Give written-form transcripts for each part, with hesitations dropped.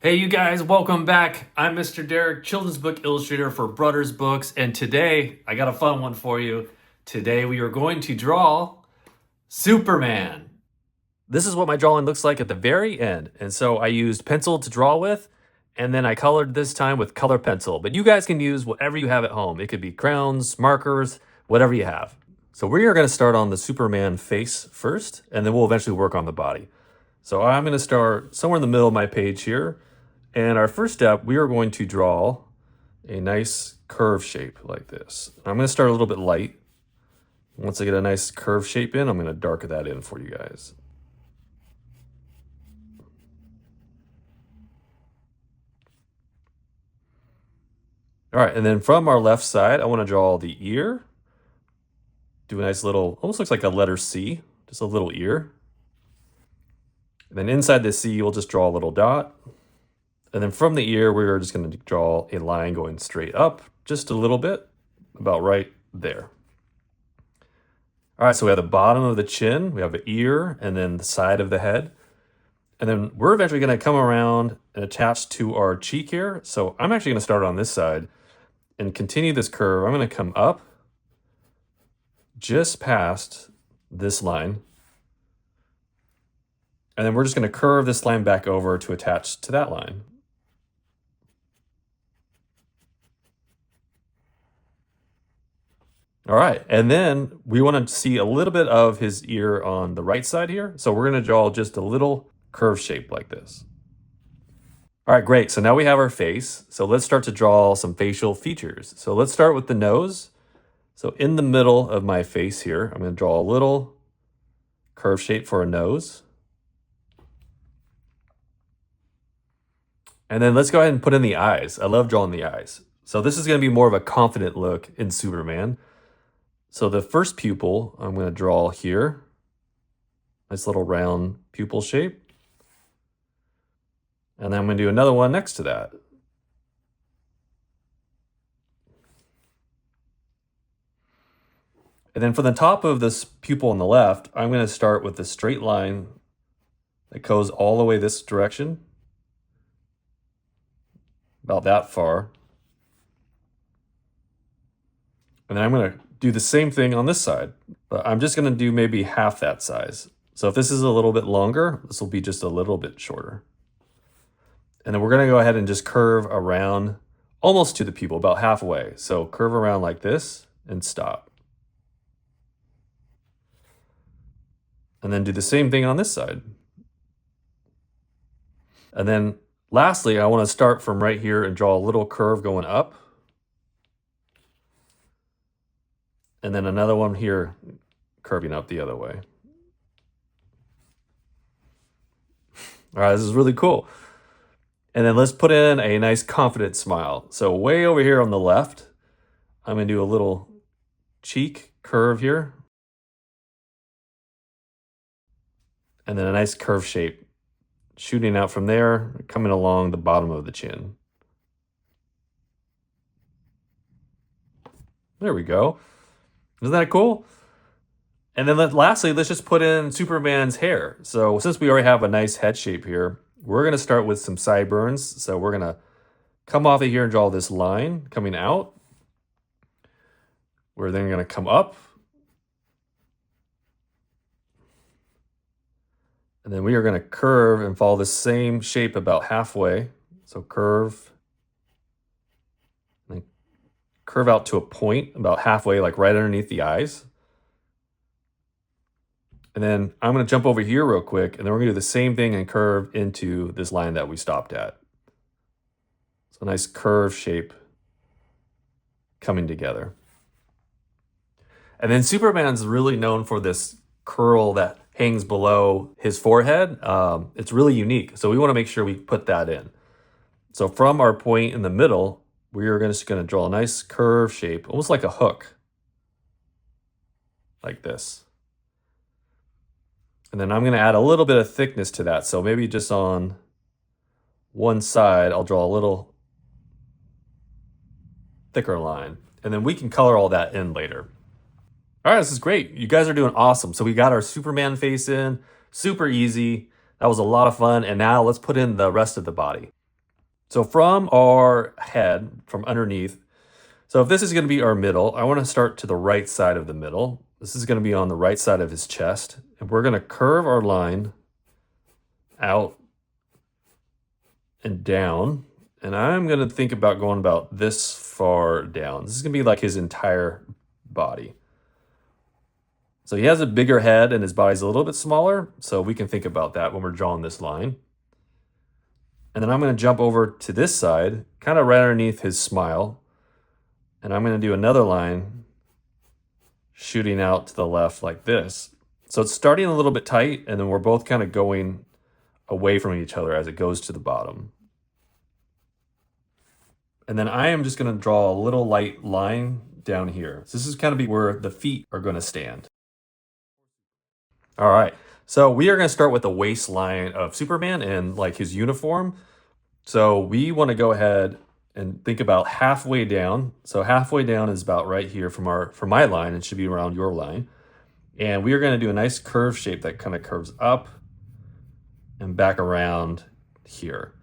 Hey, you guys, welcome back. I'm Mr. Derek, children's book illustrator for Brudders Books, and today I got a fun one for you. Today we are going to draw Superman. This is what my drawing looks like at the very end, and so I used pencil to draw with, and then I colored this time with color pencil, but you guys can use whatever you have at home. It could be crayons, markers, whatever you have. So we are going to start on the Superman face first, and then we'll eventually work on the body. So I'm going to start somewhere in the middle of my page here. And our first step, we are going to draw a nice curve shape like this. I'm going to start a little bit light. Once I get a nice curve shape in, I'm going to darken that in for you guys. All right, and then from our left side, I want to draw the ear. Do a nice little, almost looks like a letter C, just a little ear. And then inside the C, we'll just draw a little dot. And then from the ear, we're just going to draw a line going straight up just a little bit, about right there. All right, so we have the bottom of the chin, we have the ear, and then the side of the head. And then we're eventually going to come around and attach to our cheek here. So I'm actually going to start on this side and continue this curve. I'm going to come up just past this line. And then we're just going to curve this line back over to attach to that line. All right, and then we want to see a little bit of his ear on the right side here. So we're going to draw just a little curve shape like this. All right, great. So now we have our face. So let's start to draw some facial features. So let's start with the nose. So in the middle of my face here, I'm going to draw a little curve shape for a nose. And then let's go ahead and put in the eyes. I love drawing the eyes. So this is going to be more of a confident look in Superman. So the first pupil I'm going to draw here. Nice little round pupil shape. And then I'm going to do another one next to that. And then for the top of this pupil on the left, I'm going to start with a straight line that goes all the way this direction. About that far. And then I'm going to do the same thing on this side, but I'm just going to do maybe half that size. So if this is a little bit longer, this will be just a little bit shorter. And then we're going to go ahead and just curve around almost to the pupil, about halfway. So curve around like this and stop. And then do the same thing on this side. And then lastly, I want to start from right here and draw a little curve going up. And then another one here, curving up the other way. All right, this is really cool. And then let's put in a nice confident smile. So way over here on the left, I'm going to do a little cheek curve here. And then a nice curve shape shooting out from there, coming along the bottom of the chin. There we go. Isn't that cool? And then lastly, let's just put in Superman's hair. So since we already have a nice head shape here, we're going to start with some sideburns. So we're going to come off of here and draw this line coming out. We're then going to come up. And then we are going to curve and follow the same shape about halfway. So curve. And curve out to a point about halfway, like right underneath the eyes. And then I'm going to jump over here real quick, and then we're going to do the same thing and curve into this line that we stopped at. So a nice curve shape coming together. And then Superman's really known for this curl that hangs below his forehead. It's really unique. So we want to make sure we put that in. So from our point in the middle, we are just going to draw a nice curve shape, almost like a hook, like this. And then I'm going to add a little bit of thickness to that. So maybe just on one side, I'll draw a little thicker line. And then we can color all that in later. All right, this is great. You guys are doing awesome. So we got our Superman face in, super easy. That was a lot of fun. And now let's put in the rest of the body. So from our head, from underneath, so if this is going to be our middle, I want to start to the right side of the middle. This is going to be on the right side of his chest. And we're going to curve our line out and down. And I'm going to think about going about this far down. This is going to be like his entire body. So he has a bigger head and his body's a little bit smaller. So we can think about that when we're drawing this line. And then I'm going to jump over to this side, kind of right underneath his smile. And I'm going to do another line shooting out to the left like this. So it's starting a little bit tight, and then we're both kind of going away from each other as it goes to the bottom. And then I am just going to draw a little light line down here. So this is kind of be where the feet are going to stand. All right, so we are going to start with the waistline of Superman and like his uniform. So we want to go ahead and think about halfway down. So halfway down is about right here from my line. It should be around your line. And we are going to do a nice curve shape that kind of curves up and back around here.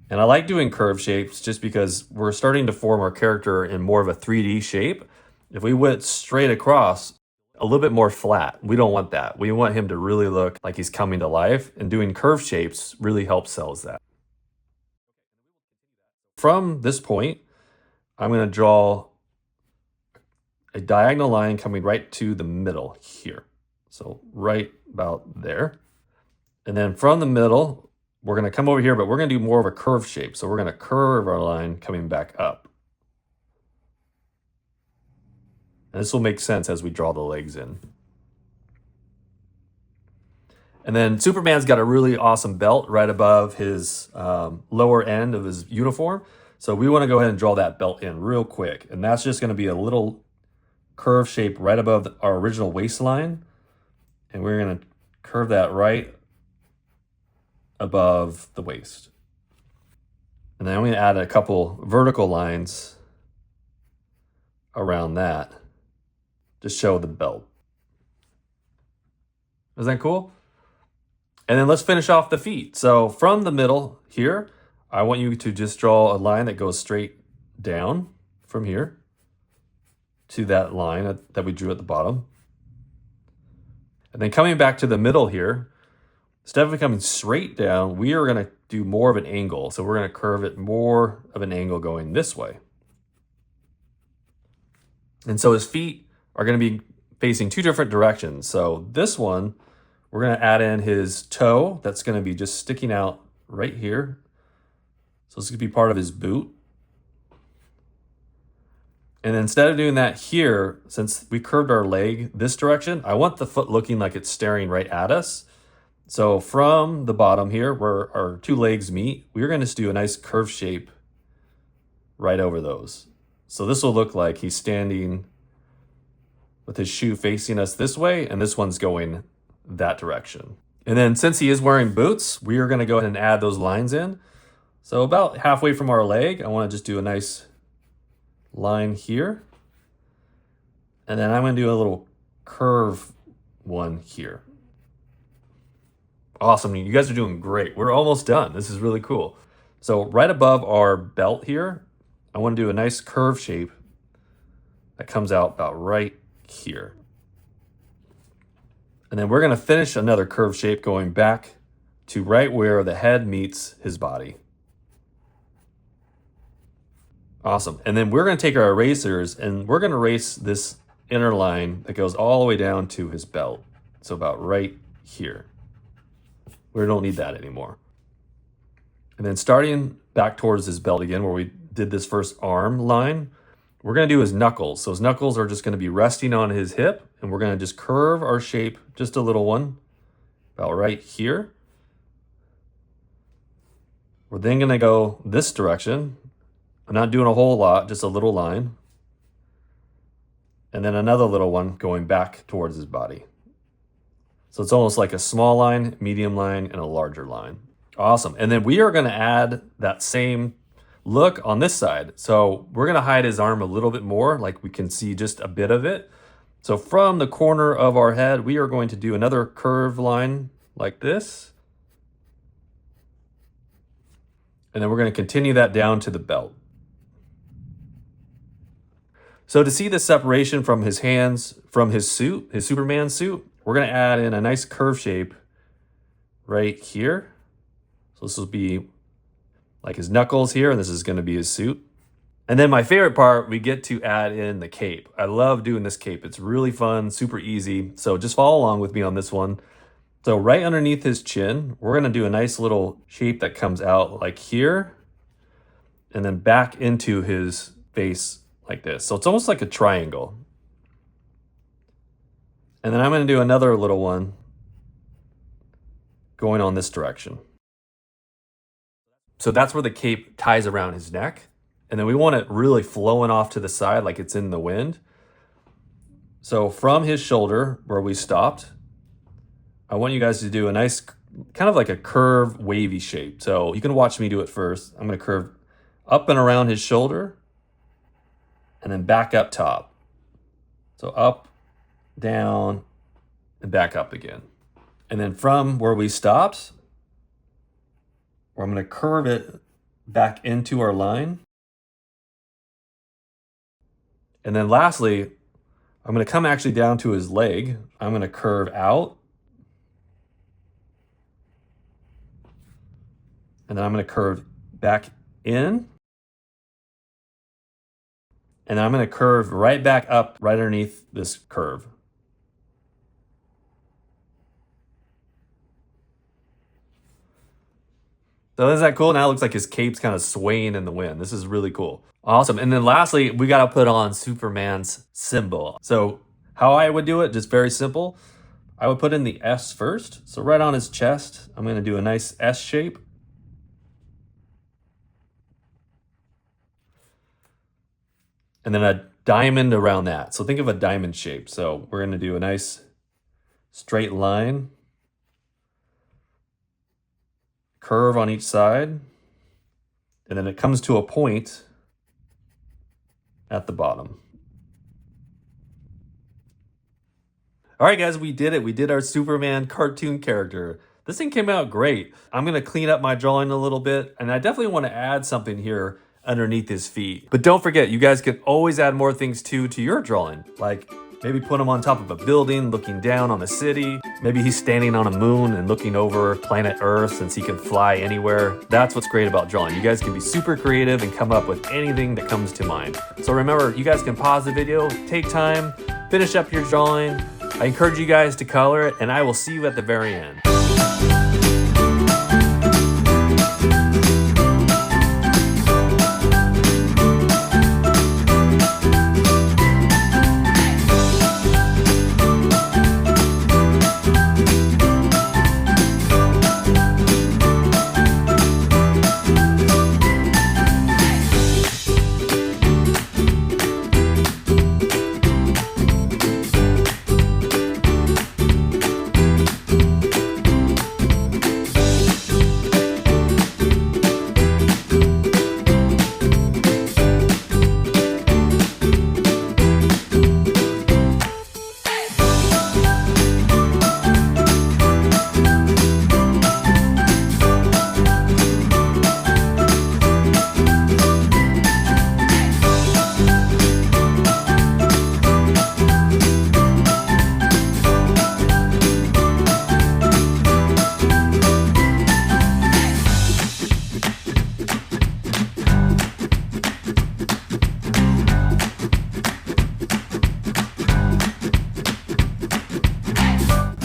And I like doing curve shapes just because we're starting to form our character in more of a 3D shape. If we went straight across, a little bit more flat, we don't want that. We want him to really look like he's coming to life, and doing curve shapes really helps sells that. From this point, I'm going to draw a diagonal line coming right to the middle here. So right about there. And then from the middle, we're going to come over here, but we're going to do more of a curve shape. So we're going to curve our line coming back up. And this will make sense as we draw the legs in. And then Superman's got a really awesome belt right above his lower end of his uniform. So we want to go ahead and draw that belt in real quick. And that's just going to be a little curve shape right above our original waistline. And we're going to curve that right above the waist. And then I'm going to add a couple vertical lines around that to show the belt. Isn't that cool? And then let's finish off the feet. So from the middle here, I want you to just draw a line that goes straight down from here to that line that we drew at the bottom. And then coming back to the middle here, instead of coming straight down, we are going to do more of an angle. So we're going to curve it more of an angle going this way. And so his feet are going to be facing two different directions. So this one, we're going to add in his toe. That's going to be just sticking out right here. So this could be part of his boot. And then instead of doing that here, since we curved our leg this direction, I want the foot looking like it's staring right at us. So from the bottom here, where our two legs meet, we're going to do a nice curve shape right over those. So this will look like he's standing with his shoe facing us this way, and this one's going that direction. And then since he is wearing boots, we are going to go ahead and add those lines in. So about halfway from our leg, I want to just do a nice line here. And then I'm going to do a little curve one here. Awesome. You guys are doing great. We're almost done. This is really cool. So right above our belt here, I want to do a nice curve shape that comes out about right here. And then we're going to finish another curve shape going back to right where the head meets his body. Awesome. And then we're going to take our erasers and we're going to erase this inner line that goes all the way down to his belt. So about right here. We don't need that anymore. And then starting back towards his belt again, where we did this first arm line, we're going to do his knuckles. So his knuckles are just going to be resting on his hip, and we're going to just curve our shape, just a little one, about right here. We're then going to go this direction. I'm not doing a whole lot, just a little line. And then another little one going back towards his body. So it's almost like a small line, medium line, and a larger line. Awesome. And then we are going to add that same look on this side. So we're going to hide his arm a little bit more, like we can see just a bit of it. So from the corner of our head, we are going to do another curved line like this. And then we're going to continue that down to the belt. So to see the separation from his hands, from his suit, his Superman suit, we're going to add in a nice curve shape right here. So this will be like his knuckles here, and this is going to be his suit. And then my favorite part, we get to add in the cape. I love doing this cape. It's really fun, super easy. So just follow along with me on this one. So right underneath his chin, we're going to do a nice little shape that comes out like here, and then back into his face like this. So it's almost like a triangle. And then I'm going to do another little one going on this direction. So that's where the cape ties around his neck. And then we want it really flowing off to the side like it's in the wind. So from his shoulder, where we stopped, I want you guys to do a nice, kind of like a curve, wavy shape. So you can watch me do it first. I'm going to curve up and around his shoulder, and then back up top. So up, down, and back up again. And then from where we stopped, I'm going to curve it back into our line. And then lastly, I'm going to come actually down to his leg. I'm going to curve out. And then I'm going to curve back in. And then I'm going to curve right back up right underneath this curve. So isn't that cool? Now it looks like his cape's kind of swaying in the wind. This is really cool. Awesome. And then lastly, we got to put on Superman's symbol. So how I would do it, just very simple. I would put in the S first. So right on his chest, I'm going to do a nice S shape. And then a diamond around that. So think of a diamond shape. So we're going to do a nice straight line, curve on each side, and then it comes to a point at the bottom. All right, guys, we did it. We did our Superman cartoon character. This thing came out great. I'm going to clean up my drawing a little bit, and I definitely want to add something here underneath his feet. But don't forget, you guys can always add more things too to your drawing. Like maybe put him on top of a building looking down on a city. Maybe he's standing on a moon and looking over planet Earth since he can fly anywhere. That's what's great about drawing. You guys can be super creative and come up with anything that comes to mind. So remember, you guys can pause the video, take time, finish up your drawing. I encourage you guys to color it, and I will see you at the very end.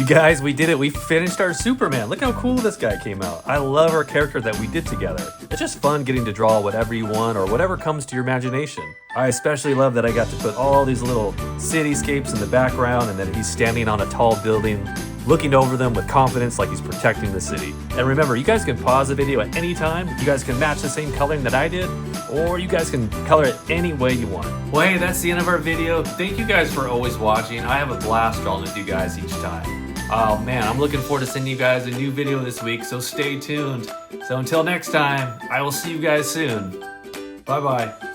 Guys, we did it. We finished our Superman. Look how cool this guy came out. I love our character that we did together. It's just fun getting to draw whatever you want or whatever comes to your imagination. I especially love that I got to put all these little cityscapes in the background, and then he's standing on a tall building, looking over them with confidence like he's protecting the city. And remember, you guys can pause the video at any time. You guys can match the same coloring that I did, or you guys can color it any way you want. Well, hey, that's the end of our video. Thank you guys for always watching. I have a blast drawing with you guys each time. Oh man, I'm looking forward to sending you guys a new video this week, so stay tuned. So until next time, I will see you guys soon. Bye-bye.